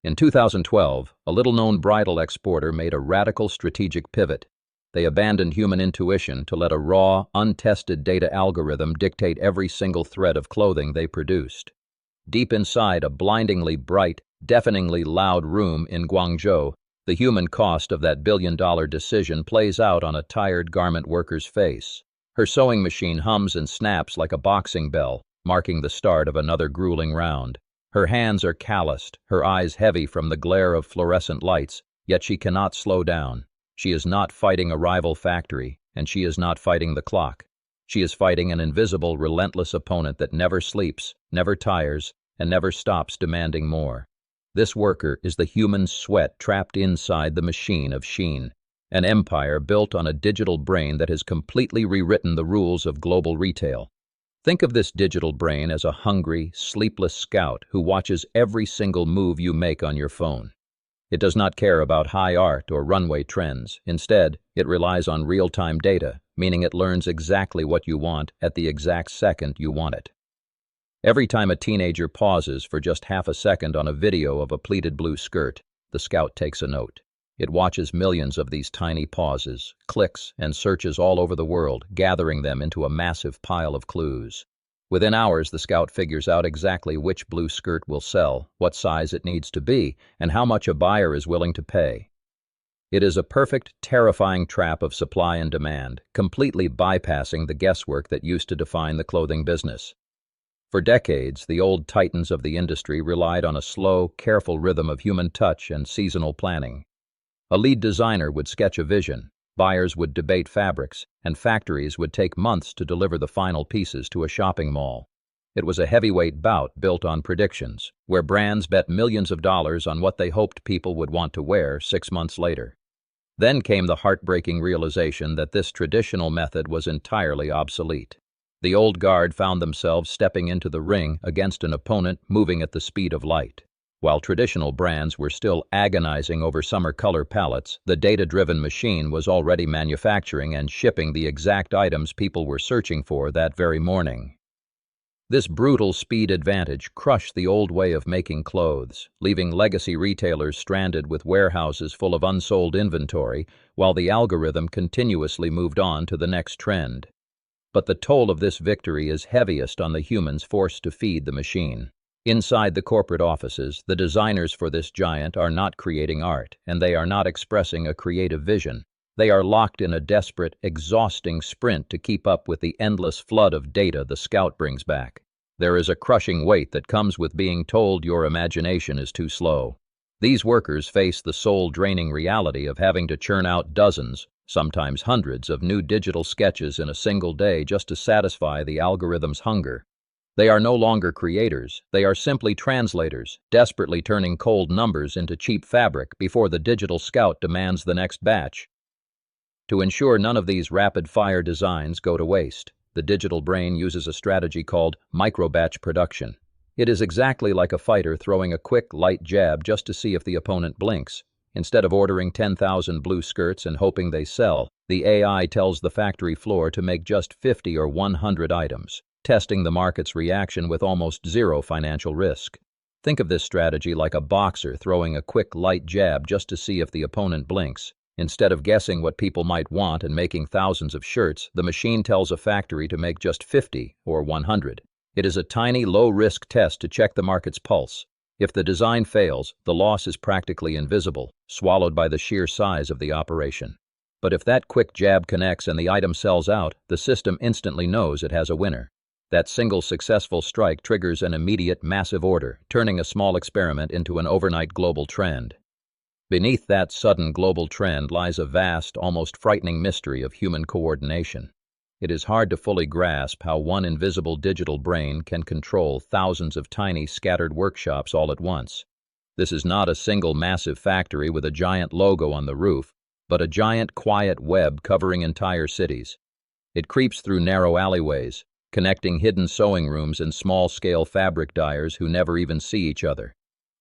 In 2012, a little-known bridal exporter made a radical strategic pivot. They abandoned human intuition to let a raw, untested data algorithm dictate every single thread of clothing they produced. Deep inside a blindingly bright, deafeningly loud room in Guangzhou, the human cost of that billion-dollar decision plays out on a tired garment worker's face. Her sewing machine hums and snaps like a boxing bell, marking the start of another grueling round. Her hands are calloused, her eyes heavy from the glare of fluorescent lights, yet she cannot slow down. She is not fighting a rival factory, and she is not fighting the clock. She is fighting an invisible, relentless opponent that never sleeps, never tires, and never stops demanding more. This worker is the human sweat trapped inside the machine of Shein, an empire built on a digital brain that has completely rewritten the rules of global retail. Think of this digital brain as a hungry, sleepless scout who watches every single move you make on your phone. It does not care about high art or runway trends. Instead, it relies on real-time data, meaning it learns exactly what you want at the exact second you want it. Every time a teenager pauses for just half a second on a video of a pleated blue skirt, the scout takes a note. It watches millions of these tiny pauses, clicks, and searches all over the world, gathering them into a massive pile of clues. Within hours, the scout figures out exactly which blue skirt will sell, what size it needs to be, and how much a buyer is willing to pay. It is a perfect, terrifying trap of supply and demand, completely bypassing the guesswork that used to define the clothing business. For decades, the old titans of the industry relied on a slow, careful rhythm of human touch and seasonal planning. A lead designer would sketch a vision, buyers would debate fabrics, and factories would take months to deliver the final pieces to a shopping mall. It was a heavyweight bout built on predictions, where brands bet millions of dollars on what they hoped people would want to wear 6 months later. Then came the heartbreaking realization that this traditional method was entirely obsolete. The old guard found themselves stepping into the ring against an opponent moving at the speed of light. While traditional brands were still agonizing over summer color palettes, the data-driven machine was already manufacturing and shipping the exact items people were searching for that very morning. This brutal speed advantage crushed the old way of making clothes, leaving legacy retailers stranded with warehouses full of unsold inventory, while the algorithm continuously moved on to the next trend. But the toll of this victory is heaviest on the humans forced to feed the machine. Inside the corporate offices, the designers for this giant are not creating art, and they are not expressing a creative vision. They are locked in a desperate, exhausting sprint to keep up with the endless flood of data the scout brings back. There is a crushing weight that comes with being told your imagination is too slow. These workers face the soul-draining reality of having to churn out dozens, sometimes hundreds, of new digital sketches in a single day just to satisfy the algorithm's hunger. They are no longer creators, they are simply translators, desperately turning cold numbers into cheap fabric before the digital scout demands the next batch. To ensure none of these rapid-fire designs go to waste, the digital brain uses a strategy called micro-batch production. It is exactly like a fighter throwing a quick, light jab just to see if the opponent blinks. Instead of ordering 10,000 blue skirts and hoping they sell, the AI tells the factory floor to make just 50 or 100 items, testing the market's reaction with almost zero financial risk. Think of this strategy like a boxer throwing a quick, light jab just to see if the opponent blinks. Instead of guessing what people might want and making thousands of shirts, the machine tells a factory to make just 50 or 100. It is a tiny, low-risk test to check the market's pulse. If the design fails, the loss is practically invisible, swallowed by the sheer size of the operation. But if that quick jab connects and the item sells out, the system instantly knows it has a winner. That single successful strike triggers an immediate massive order, turning a small experiment into an overnight global trend. Beneath that sudden global trend lies a vast, almost frightening mystery of human coordination. It is hard to fully grasp how one invisible digital brain can control thousands of tiny, scattered workshops all at once. This is not a single massive factory with a giant logo on the roof, but a giant, quiet web covering entire cities. It creeps through narrow alleyways, connecting hidden sewing rooms and small-scale fabric dyers who never even see each other.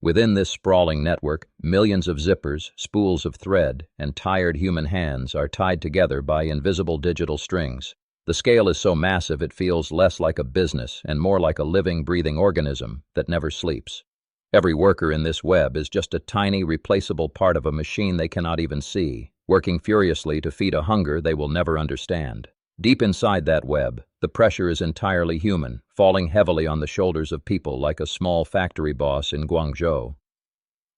Within this sprawling network, millions of zippers, spools of thread, and tired human hands are tied together by invisible digital strings. The scale is so massive it feels less like a business and more like a living, breathing organism that never sleeps. Every worker in this web is just a tiny, replaceable part of a machine they cannot even see, working furiously to feed a hunger they will never understand. Deep inside that web, the pressure is entirely human, falling heavily on the shoulders of people like a small factory boss in Guangzhou.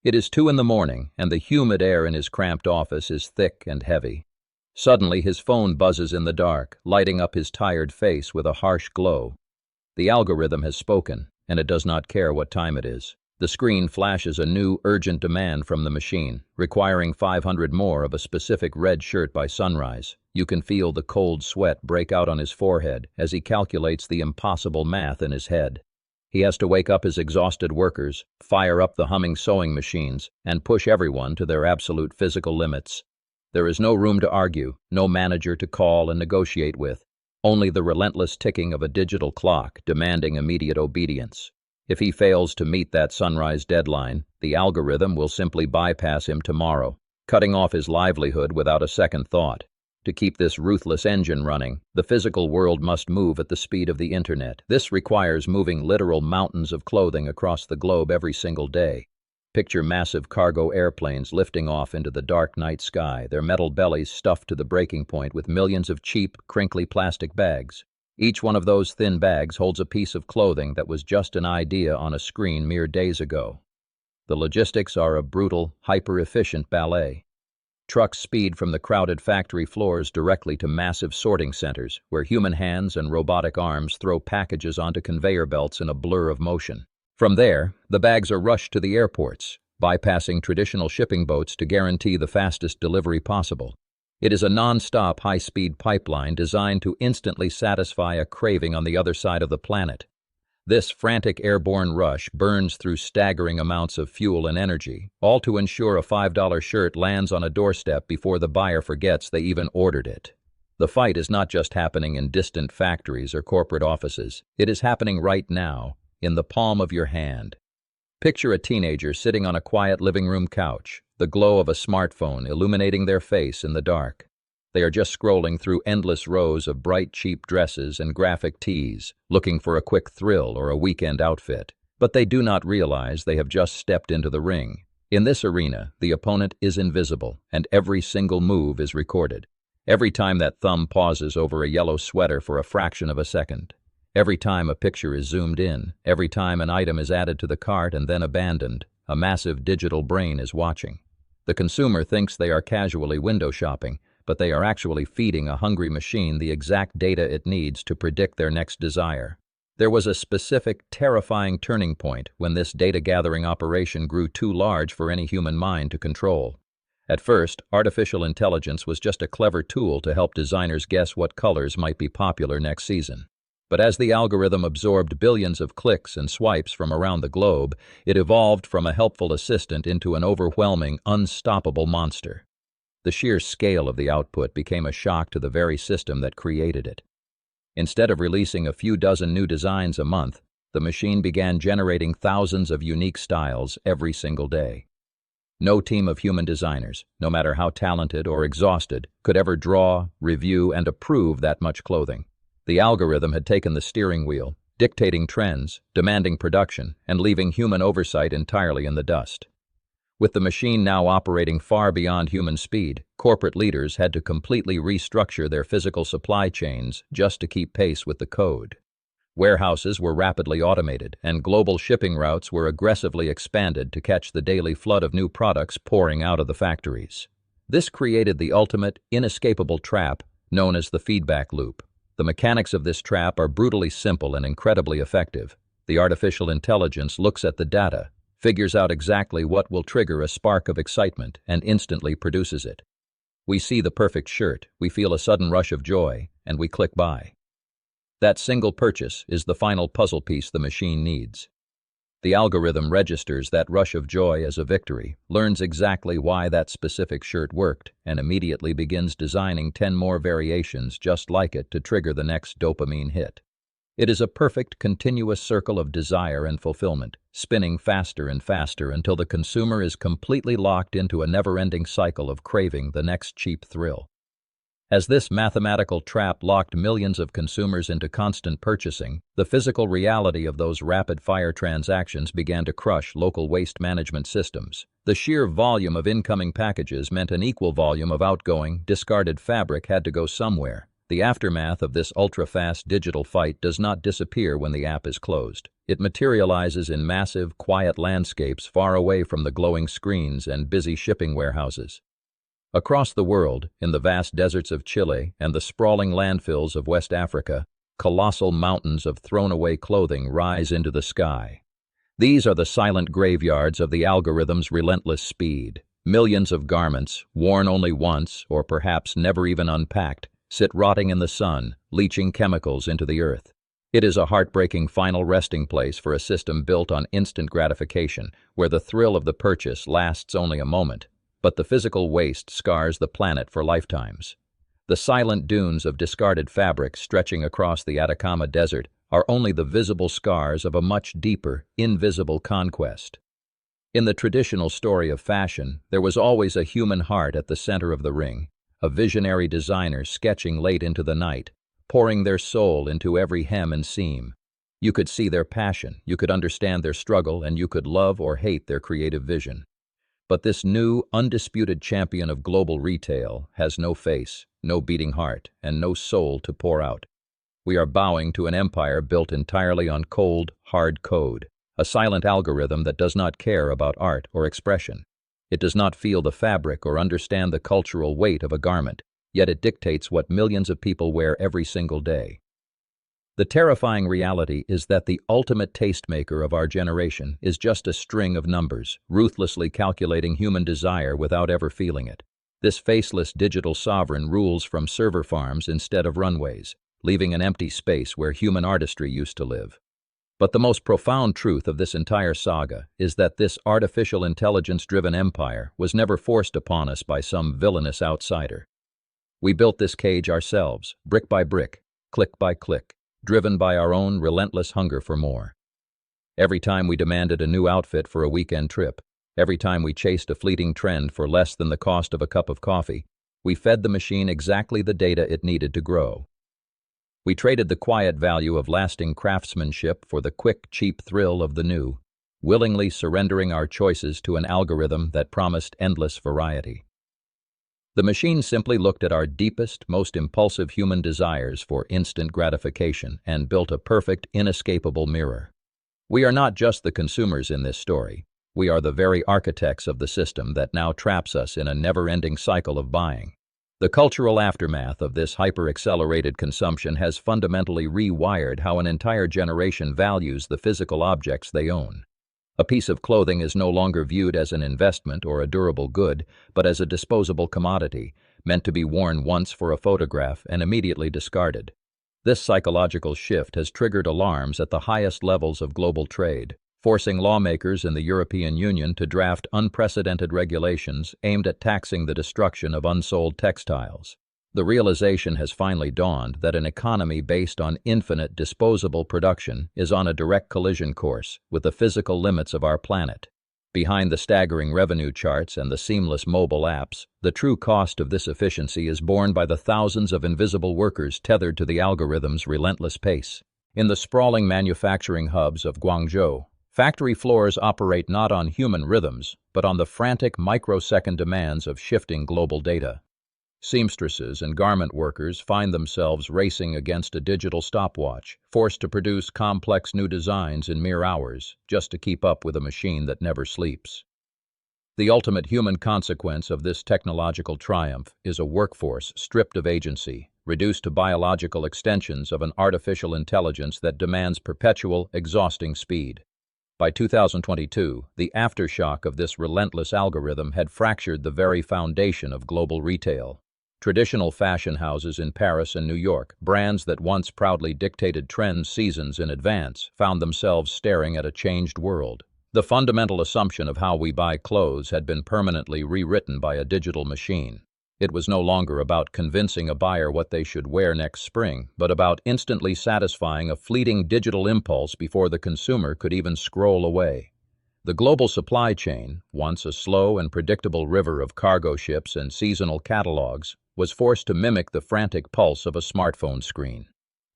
It is 2 in the morning, and the humid air in his cramped office is thick and heavy. Suddenly, his phone buzzes in the dark, lighting up his tired face with a harsh glow. The algorithm has spoken, and it does not care what time it is. The screen flashes a new, urgent demand from the machine, requiring 500 more of a specific red shirt by sunrise. You can feel the cold sweat break out on his forehead as he calculates the impossible math in his head. He has to wake up his exhausted workers, fire up the humming sewing machines, and push everyone to their absolute physical limits. There is no room to argue, no manager to call and negotiate with, only the relentless ticking of a digital clock demanding immediate obedience. If he fails to meet that sunrise deadline, the algorithm will simply bypass him tomorrow, cutting off his livelihood without a second thought. To keep this ruthless engine running, the physical world must move at the speed of the internet. This requires moving literal mountains of clothing across the globe every single day. Picture massive cargo airplanes lifting off into the dark night sky, their metal bellies stuffed to the breaking point with millions of cheap, crinkly plastic bags. Each one of those thin bags holds a piece of clothing that was just an idea on a screen mere days ago. The logistics are a brutal, hyper-efficient ballet. Trucks speed from the crowded factory floors directly to massive sorting centers, where human hands and robotic arms throw packages onto conveyor belts in a blur of motion. From there, the bags are rushed to the airports, bypassing traditional shipping boats to guarantee the fastest delivery possible. It is a non-stop high-speed pipeline designed to instantly satisfy a craving on the other side of the planet. This frantic airborne rush burns through staggering amounts of fuel and energy, all to ensure a $5 shirt lands on a doorstep before the buyer forgets they even ordered it. The fight is not just happening in distant factories or corporate offices. It is happening right now, in the palm of your hand. Picture a teenager sitting on a quiet living room couch, the glow of a smartphone illuminating their face in the dark. They are just scrolling through endless rows of bright, cheap dresses and graphic tees, looking for a quick thrill or a weekend outfit. But they do not realize they have just stepped into the ring. In this arena, the opponent is invisible, and every single move is recorded. Every time that thumb pauses over a yellow sweater for a fraction of a second. Every time a picture is zoomed in, every time an item is added to the cart and then abandoned, a massive digital brain is watching. The consumer thinks they are casually window shopping, but they are actually feeding a hungry machine the exact data it needs to predict their next desire. There was a specific, terrifying turning point when this data-gathering operation grew too large for any human mind to control. At first, artificial intelligence was just a clever tool to help designers guess what colors might be popular next season. But as the algorithm absorbed billions of clicks and swipes from around the globe, it evolved from a helpful assistant into an overwhelming, unstoppable monster. The sheer scale of the output became a shock to the very system that created it. Instead of releasing a few dozen new designs a month, the machine began generating thousands of unique styles every single day. No team of human designers, no matter how talented or exhausted, could ever draw, review, and approve that much clothing. The algorithm had taken the steering wheel, dictating trends, demanding production, and leaving human oversight entirely in the dust. With the machine now operating far beyond human speed, corporate leaders had to completely restructure their physical supply chains just to keep pace with the code. Warehouses were rapidly automated, and global shipping routes were aggressively expanded to catch the daily flood of new products pouring out of the factories. This created the ultimate, inescapable trap known as the feedback loop. The mechanics of this trap are brutally simple and incredibly effective. The artificial intelligence looks at the data, figures out exactly what will trigger a spark of excitement, and instantly produces it. We see the perfect shirt, we feel a sudden rush of joy, and we click buy. That single purchase is the final puzzle piece the machine needs. The algorithm registers that rush of joy as a victory, learns exactly why that specific shirt worked, and immediately begins designing 10 more variations just like it to trigger the next dopamine hit. It is a perfect, continuous circle of desire and fulfillment, spinning faster and faster until the consumer is completely locked into a never-ending cycle of craving the next cheap thrill. As this mathematical trap locked millions of consumers into constant purchasing, the physical reality of those rapid-fire transactions began to crush local waste management systems. The sheer volume of incoming packages meant an equal volume of outgoing, discarded fabric had to go somewhere. The aftermath of this ultra-fast digital fight does not disappear when the app is closed. It materializes in massive, quiet landscapes far away from the glowing screens and busy shipping warehouses. Across the world, in the vast deserts of Chile and the sprawling landfills of West Africa, colossal mountains of thrown-away clothing rise into the sky. These are the silent graveyards of the algorithm's relentless speed. Millions of garments, worn only once or perhaps never even unpacked, sit rotting in the sun, leaching chemicals into the earth. It is a heartbreaking final resting place for a system built on instant gratification, where the thrill of the purchase lasts only a moment, but the physical waste scars the planet for lifetimes. The silent dunes of discarded fabric stretching across the Atacama Desert are only the visible scars of a much deeper, invisible conquest. In the traditional story of fashion, there was always a human heart at the center of the ring, a visionary designer sketching late into the night, pouring their soul into every hem and seam. You could see their passion, you could understand their struggle, and you could love or hate their creative vision. But this new, undisputed champion of global retail has no face, no beating heart, and no soul to pour out. We are bowing to an empire built entirely on cold, hard code, a silent algorithm that does not care about art or expression. It does not feel the fabric or understand the cultural weight of a garment, yet it dictates what millions of people wear every single day. The terrifying reality is that the ultimate tastemaker of our generation is just a string of numbers, ruthlessly calculating human desire without ever feeling it. This faceless digital sovereign rules from server farms instead of runways, leaving an empty space where human artistry used to live. But the most profound truth of this entire saga is that this artificial intelligence-driven empire was never forced upon us by some villainous outsider. We built this cage ourselves, brick by brick, click by click, driven by our own relentless hunger for more. Every time we demanded a new outfit for a weekend trip, every time we chased a fleeting trend for less than the cost of a cup of coffee, we fed the machine exactly the data it needed to grow. We traded the quiet value of lasting craftsmanship for the quick, cheap thrill of the new, willingly surrendering our choices to an algorithm that promised endless variety. The machine simply looked at our deepest, most impulsive human desires for instant gratification and built a perfect, inescapable mirror. We are not just the consumers in this story. We are the very architects of the system that now traps us in a never-ending cycle of buying. The cultural aftermath of this hyper-accelerated consumption has fundamentally rewired how an entire generation values the physical objects they own. A piece of clothing is no longer viewed as an investment or a durable good, but as a disposable commodity, meant to be worn once for a photograph and immediately discarded. This psychological shift has triggered alarms at the highest levels of global trade, forcing lawmakers in the European Union to draft unprecedented regulations aimed at taxing the destruction of unsold textiles. The realization has finally dawned that an economy based on infinite disposable production is on a direct collision course with the physical limits of our planet. Behind the staggering revenue charts and the seamless mobile apps, the true cost of this efficiency is borne by the thousands of invisible workers tethered to the algorithm's relentless pace. In the sprawling manufacturing hubs of Guangzhou, factory floors operate not on human rhythms, but on the frantic microsecond demands of shifting global data. Seamstresses and garment workers find themselves racing against a digital stopwatch, forced to produce complex new designs in mere hours, just to keep up with a machine that never sleeps. The ultimate human consequence of this technological triumph is a workforce stripped of agency, reduced to biological extensions of an artificial intelligence that demands perpetual, exhausting speed. By 2022, the aftershock of this relentless algorithm had fractured the very foundation of global retail. Traditional fashion houses in Paris and New York, brands that once proudly dictated trends seasons in advance, found themselves staring at a changed world. The fundamental assumption of how we buy clothes had been permanently rewritten by a digital machine. It was no longer about convincing a buyer what they should wear next spring, but about instantly satisfying a fleeting digital impulse before the consumer could even scroll away. The global supply chain, once a slow and predictable river of cargo ships and seasonal catalogs, was forced to mimic the frantic pulse of a smartphone screen.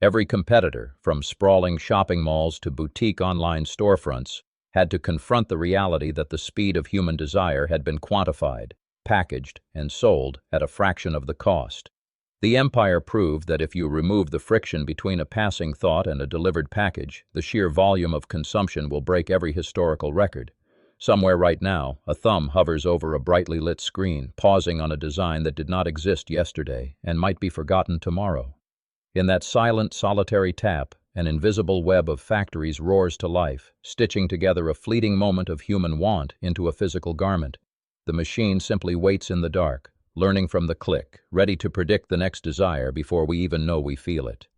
Every competitor, from sprawling shopping malls to boutique online storefronts, had to confront the reality that the speed of human desire had been quantified, packaged, and sold at a fraction of the cost. The empire proved that if you remove the friction between a passing thought and a delivered package, the sheer volume of consumption will break every historical record. Somewhere right now, a thumb hovers over a brightly lit screen, pausing on a design that did not exist yesterday and might be forgotten tomorrow. In that silent, solitary tap, an invisible web of factories roars to life, stitching together a fleeting moment of human want into a physical garment. The machine simply waits in the dark, learning from the click, ready to predict the next desire before we even know we feel it.